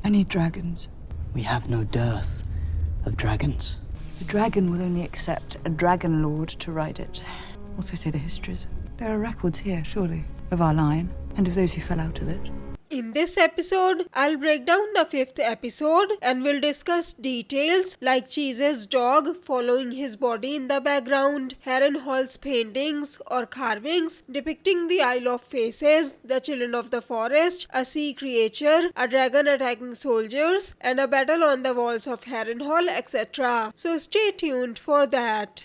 I need dragons. We have no dearth of dragons. The dragon will only accept a dragon lord to ride it. Also say the histories. There are records here, surely, of our line, and of those who fell out of it. In this episode, I'll break down the 5th episode and will discuss details like Cheese's dog following his body in the background, Harrenhal's paintings or carvings depicting the Isle of Faces, the children of the forest, a sea creature, a dragon attacking soldiers, and a battle on the walls of Harrenhal, etc. So stay tuned for that.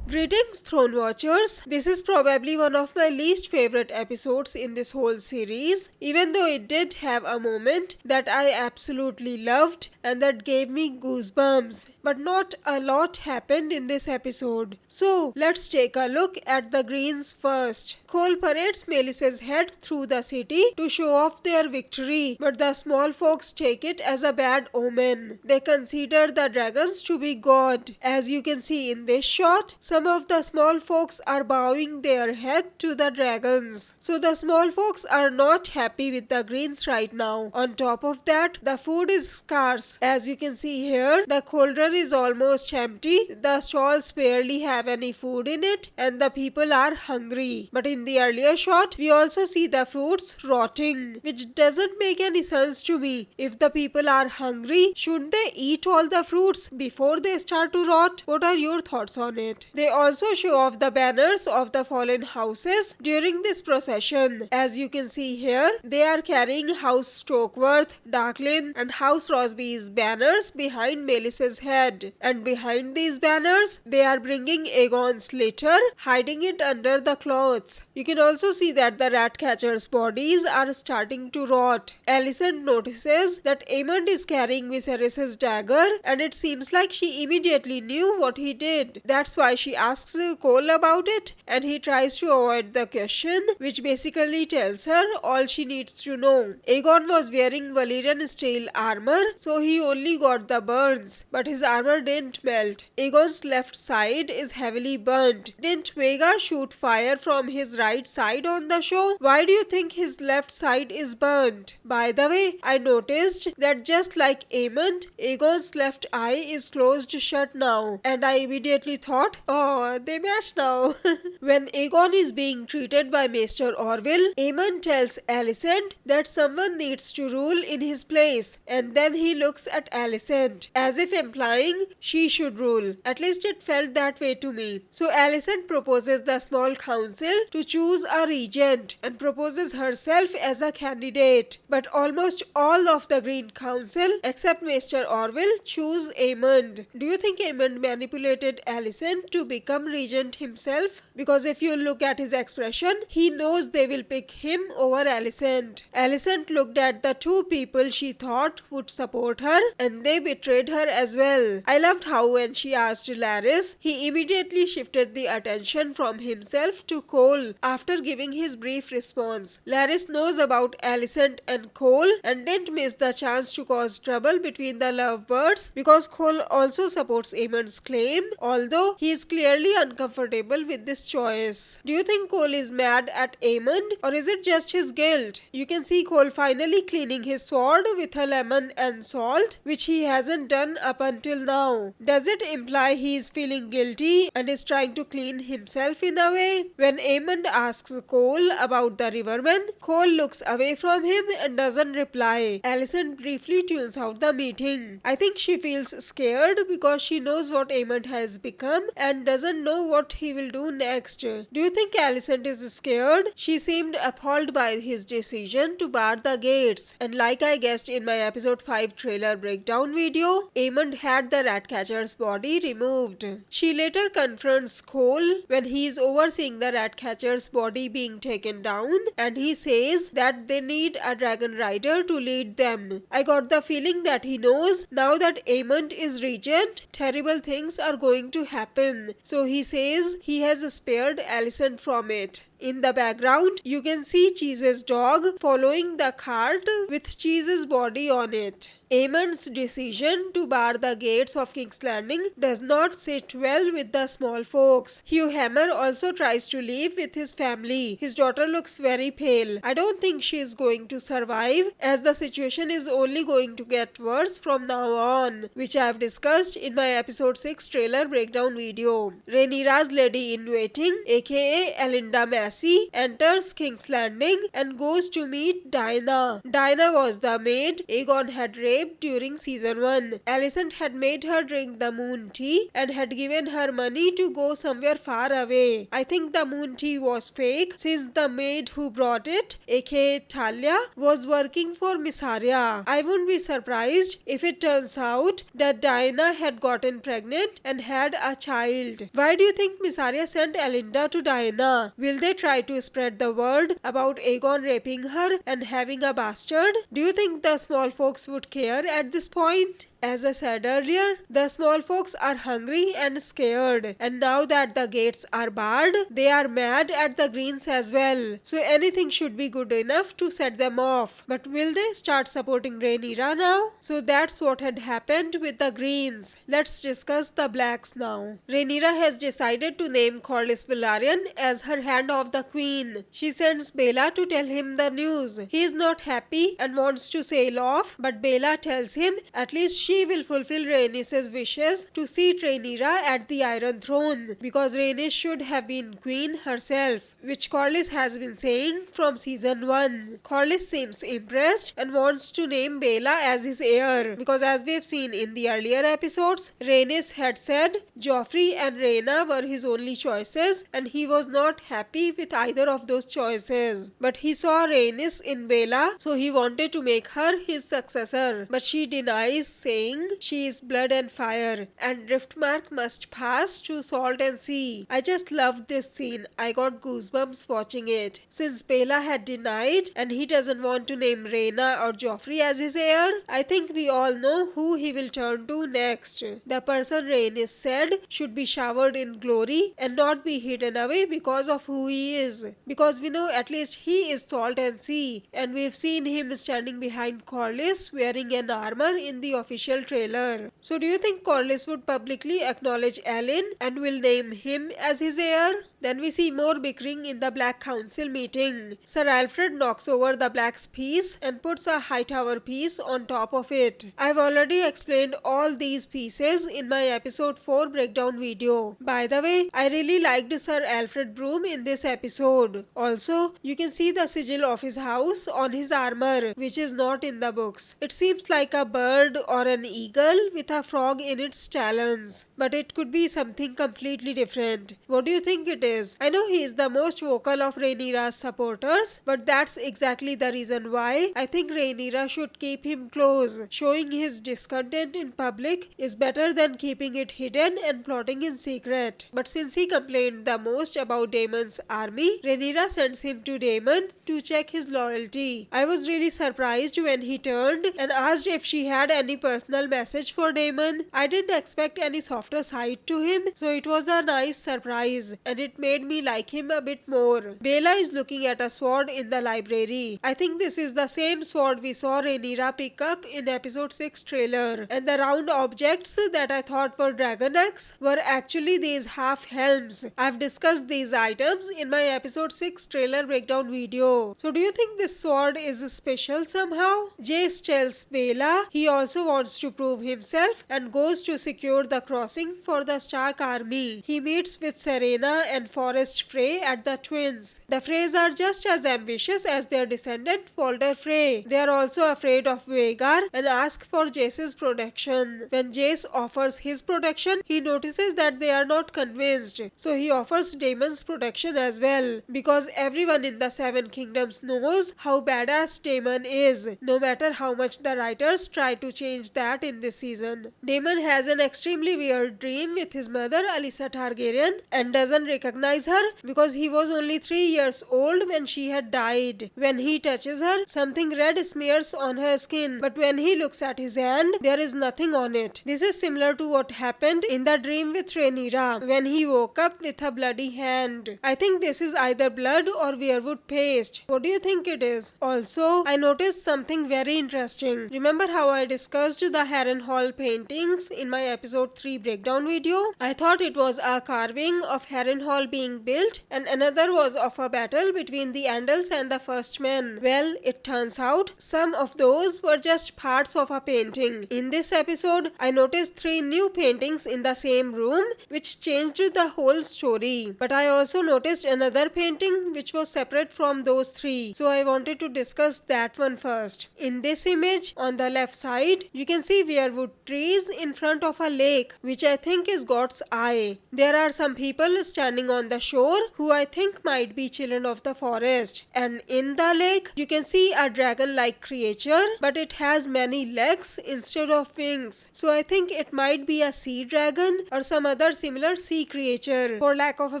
Greetings Throne Watchers, this is probably one of my least favorite episodes in this whole series, even though it did have a moment that I absolutely loved and that gave me goosebumps. But not a lot happened in this episode. So let's take a look at the Greens first. Cole parades Melissa's head through the city to show off their victory, but the small folks take it as a bad omen. They consider the dragons to be god. As you can see in this shot, some of the small folks are bowing their head to the dragons. So the small folks are not happy with the Greens right now. On top of that, the food is scarce. As you can see here, the cauldron is almost empty, the stalls barely have any food in it, and the people are hungry. But in the earlier shot, we also see the fruits rotting, which doesn't make any sense to me. If the people are hungry, shouldn't they eat all the fruits before they start to rot? What are your thoughts on it? They also show off the banners of the fallen houses during this procession. As you can see here, they are carrying House Stokeworth, Darklyn, and House Rosby's banners behind Melissa's head. And behind these banners, they are bringing Aegon's litter, hiding it under the clothes. You can also see that the Ratcatcher's bodies are starting to rot. Alicent notices that Aemond is carrying Viserys's dagger, and it seems like she immediately knew what he did. That's why she asks Cole about it, and he tries to avoid the question, which basically tells her all she needs to know. Aegon was wearing Valyrian steel armor, so he only got the burns, but his armor didn't melt. Aegon's left side is heavily burnt. Didn't Vhagar shoot fire from his right side on the show? Why do you think his left side is burnt? By the way, I noticed that just like Aemond, Aegon's left eye is closed shut now, and I immediately thought, oh, they match now. When Aegon is being treated by Maester Orwell, Aemond tells Alicent that someone needs to rule in his place, and then he looks at Alicent, as if implying she should rule. At least it felt that way to me. So Alicent proposes the small council to choose a regent and proposes herself as a candidate. But almost all of the Green Council, except Maester Orwell, choose Aemond. Do you think Aemond manipulated Alicent to become regent himself? Because if you look at his expression, he knows they will pick him over Alicent. Alicent looked at the two people she thought would support her, and they betrayed her as well. I loved how when she asked Larys, he immediately shifted the attention from himself to Cole after giving his brief response. Larys knows about Alicent and Cole and didn't miss the chance to cause trouble between the lovebirds, because Cole also supports Aemond's claim, although he is clearly uncomfortable with this choice. Do you think Cole is mad at Aemond, or is it just his guilt? You can see Cole finally cleaning his sword with a lemon and salt, which he hasn't done up until now. Does it imply he is feeling guilty and is trying to clean himself in a way? When Aemond asks Cole about the Rivermen, Cole looks away from him and doesn't reply. Alicent briefly tunes out the meeting. I think she feels scared because she knows what Aemond has become and doesn't know what he will do next. Do you think Alicent is scared? She seemed appalled by his decision to bar the gates, and like I guessed in my episode 5 trailer breakdown video, Aemond had the Ratcatcher's body removed. She later confronts Cole when he is overseeing the Ratcatcher's body being taken down, and he says that they need a dragon rider to lead them. I got the feeling that he knows now that Aemond is regent, terrible things are going to happen. So he says he has spared Alicent from it. In the background, you can see Cheese's dog following the cart with Cheese's body on it. Aemond's decision to bar the gates of King's Landing does not sit well with the small folks. Hugh Hammer also tries to leave with his family. His daughter looks very pale. I don't think she is going to survive, as the situation is only going to get worse from now on, which I have discussed in my episode 6 trailer breakdown video. Rhaenyra's lady-in-waiting, aka Elinda Massey, enters King's Landing and goes to meet Diana. Diana was the maid Aegon had raped during season 1. Alicent had made her drink the moon tea and had given her money to go somewhere far away. I think the moon tea was fake, since the maid who brought it, aka Talia, was working for Miss Arya. I wouldn't be surprised if it turns out that Diana had gotten pregnant and had a child. Why do you think Miss Arya sent Elinda to Diana? Will they try to spread the word about Aegon raping her and having a bastard? Do you think the small folks would care at this point? As I said earlier, the small folks are hungry and scared, and now that the gates are barred, they are mad at the Greens as well. So anything should be good enough to set them off. But will they start supporting Rhaenyra now? So that's what had happened with the Greens. Let's discuss the Blacks now. Rhaenyra has decided to name Corlys Velaryon as her hand of the Queen. She sends Baela to tell him the news. He is not happy and wants to sail off, but Baela tells him at least she will fulfill Rhaenys' wishes to seat Rhaenyra at the Iron Throne, because Rhaenys should have been queen herself, which Corlys has been saying from season 1. Corlys seems impressed and wants to name Baela as his heir, because as we've seen in the earlier episodes, Rhaenys had said Joffrey and Rhaena were his only choices, and he was not happy with either of those choices. But he saw Rhaenys in Baela, so he wanted to make her his successor, but she denies, saying she is blood and fire, and Driftmark must pass to salt and sea. I just loved this scene. I got goosebumps watching it. Since Baela had denied and he doesn't want to name Rhaena or Joffrey as his heir, I think we all know who he will turn to next. The person Rhaenys said should be showered in glory and not be hidden away because of who he is. Because we know at least he is salt and sea, and we've seen him standing behind Corlys wearing an armor in the official trailer. So do you think Corlys would publicly acknowledge Aelin and will name him as his heir? Then we see more bickering in the Black Council meeting. Sir Alfred knocks over the Black's piece and puts a Hightower piece on top of it. I've already explained all these pieces in my episode 4 breakdown video. By the way, I really liked Sir Alfred Broom in this episode. Also, you can see the sigil of his house on his armor, which is not in the books. It seems like a bird or an eagle with a frog in its talons, but it could be something completely different. What do you think it is? I know he is the most vocal of Rhaenyra's supporters, but that's exactly the reason why I think Rhaenyra should keep him close. Showing his discontent in public is better than keeping it hidden and plotting in secret. But since he complained the most about Daemon's army, Rhaenyra sends him to Daemon to check his loyalty. I was really surprised when he turned and asked if she had any personal message for Daemon. I didn't expect any softer side to him, so it was a nice surprise, and it made me like him a bit more. Baela is looking at a sword in the library. I think this is the same sword we saw Rhaenyra pick up in episode 6 trailer, and the round objects that I thought were dragon eggs were actually these half helms. I've discussed these items in my episode 6 trailer breakdown video. So do you think this sword is special somehow? Jace tells Baela he also wants to prove himself and goes to secure the crossing for the Stark army. He meets with Serena and Forrest Frey at the Twins. The Freys are just as ambitious as their descendant Walder Frey. They are also afraid of Vhagar and ask for Jace's protection. When Jace offers his protection, he notices that they are not convinced. So he offers Daemon's protection as well, because everyone in the Seven Kingdoms knows how badass Daemon is, no matter how much the writers try to change the that in this season. Daemon has an extremely weird dream with his mother Alyssa Targaryen and doesn't recognize her because he was only 3 years old when she had died. When he touches her, something red smears on her skin, but when he looks at his hand, there is nothing on it. This is similar to what happened in the dream with Rhaenyra when he woke up with a bloody hand. I think this is either blood or weirwood paste. What do you think it is? Also, I noticed something very interesting. Remember how I discussed the Harrenhal paintings in my episode 3 breakdown video? I thought it was a carving of Harrenhal being built and another was of a battle between the Andals and the First Men. Well, it turns out some of those were just parts of a painting. In this episode, I noticed 3 new paintings in the same room which changed the whole story. But I also noticed another painting which was separate from those 3. So I wanted to discuss that one first. In this image, on the left side, you can see weirwood trees in front of a lake, which I think is God's eye. There are some people standing on the shore who I think might be children of the forest. And in the lake, you can see a dragon-like creature, but it has many legs instead of wings. So I think it might be a sea dragon or some other similar sea creature, for lack of a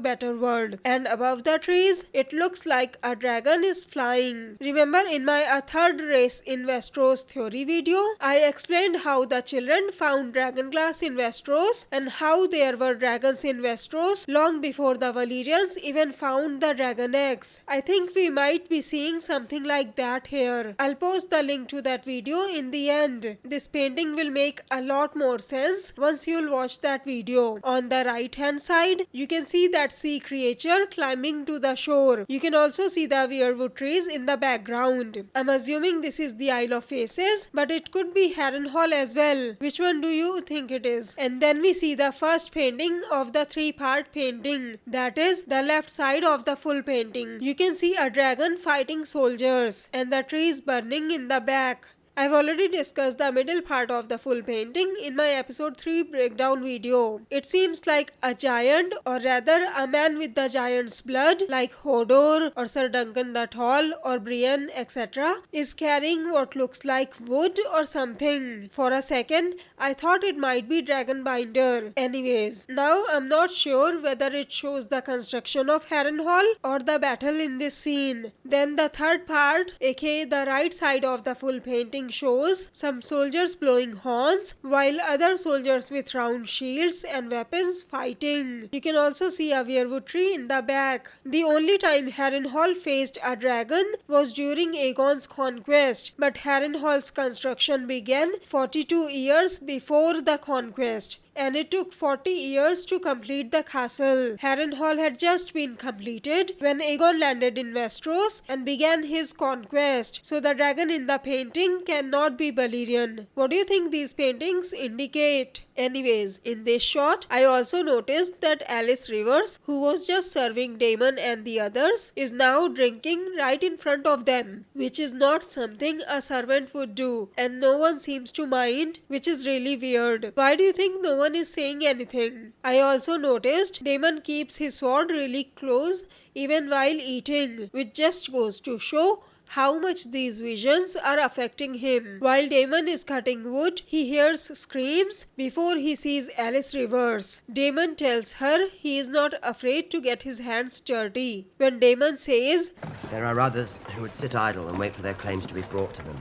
better word. And above the trees, it looks like a dragon is flying. Remember in my A Third Race in Westeros theory video, I explained how the children found dragonglass in Westeros and how there were dragons in Westeros long before the Valyrians even found the dragon eggs. I think we might be seeing something like that here. I'll post the link to that video in the end. This painting will make a lot more sense once you'll watch that video. On the right hand side, you can see that sea creature climbing to the shore. You can also see the weirwood trees in the background. I'm assuming this is the Isle of Faces, but it could be Harrenhal as well. Which one do you think it is? And then we see the first painting of the 3-part painting. That is the left side of the full painting. You can see a dragon fighting soldiers and the trees burning in the back. I've already discussed the middle part of the full painting in my episode 3 breakdown video. It seems like a giant, or rather a man with the giant's blood, like Hodor or Sir Duncan the Tall or Brienne, etc., is carrying what looks like wood or something. For a second, I thought it might be Dragonbinder. Anyways, now I'm not sure whether it shows the construction of Harrenhal or the battle in this scene. Then the third part, aka the right side of the full painting, shows some soldiers blowing horns while other soldiers with round shields and weapons fighting. You can also see a weirwood tree in the back. The only time Harrenhal faced a dragon was during Aegon's conquest, but Harrenhal's construction began 42 years before the conquest, and it took 40 years to complete the castle. Harrenhal had just been completed when Aegon landed in Westeros and began his conquest, so the dragon in the painting cannot be Valyrian. What do you think these paintings indicate? Anyways, in this shot, I also noticed that Alice Rivers, who was just serving Daemon and the others, is now drinking right in front of them, which is not something a servant would do, and no one seems to mind, which is really weird. Why do you think no one is saying anything? I also noticed Daemon keeps his sword really close even while eating, which just goes to show how much these visions are affecting him. While Daemon is cutting wood, he hears screams before he sees Alice Rivers. Daemon tells her he is not afraid to get his hands dirty. When Daemon says, "There are others who would sit idle and wait for their claims to be brought to them,"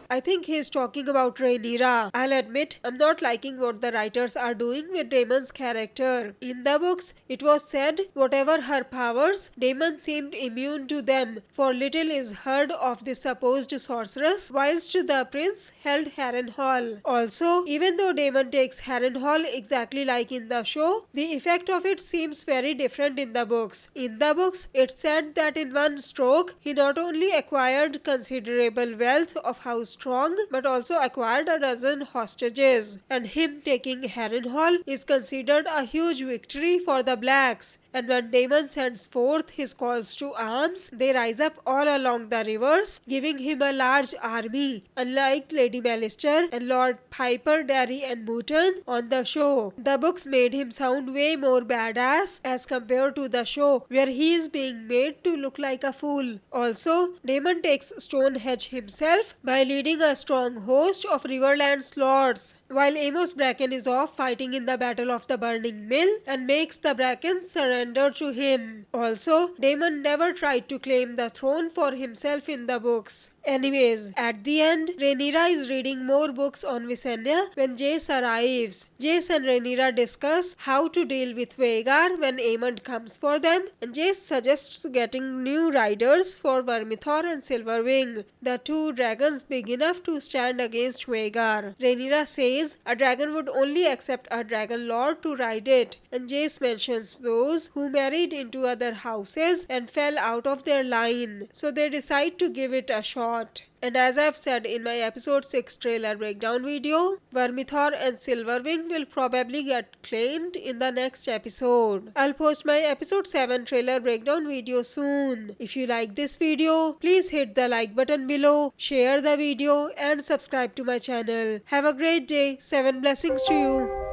I think he is talking about Rhaenyra. I'll admit, I'm not liking what the writers are doing with Daemon's character. In the books, it was said whatever her powers, Daemon seemed immune to them, for little is heard of this supposed sorceress, whilst the prince held Harrenhal. Also, even though Daemon takes Harrenhal exactly like in the show, the effect of it seems very different in the books. In the books, it's said that in one stroke, he not only acquired considerable wealth of house strong, but also acquired a dozen hostages, and him taking Harrenhal is considered a huge victory for the blacks. and when Daemon sends forth his calls to arms, they rise up all along the rivers, giving him a large army. Unlike Lady Malister and Lord Piper, Darry and Mouton on the show, the books made him sound way more badass as compared to the show, where he is being made to look like a fool. Also, Daemon takes Stonehenge himself by leading a strong host of Riverland's lords, while Amos Bracken is off fighting in the Battle of the Burning Mill and makes the Brackens surrender to him. Also, Daemon never tried to claim the throne for himself in the books. Anyways, at the end, Rhaenyra is reading more books on Visenya when Jace arrives. Jace and Rhaenyra discuss how to deal with Vhagar when Aemond comes for them, and Jace suggests getting new riders for Vermithor and Silverwing, the two dragons big enough to stand against Vhagar. Rhaenyra says a dragon would only accept a dragon lord to ride it, and Jace mentions those who married into other houses and fell out of their line, so they decide to give it a shot. And as I've said in my episode 6 trailer breakdown video, Vermithor and Silverwing will probably get claimed in the next episode. I'll post my episode 7 trailer breakdown video soon. If you like this video, please hit the like button below, share the video and subscribe to my channel. Have a great day. 7 blessings to you.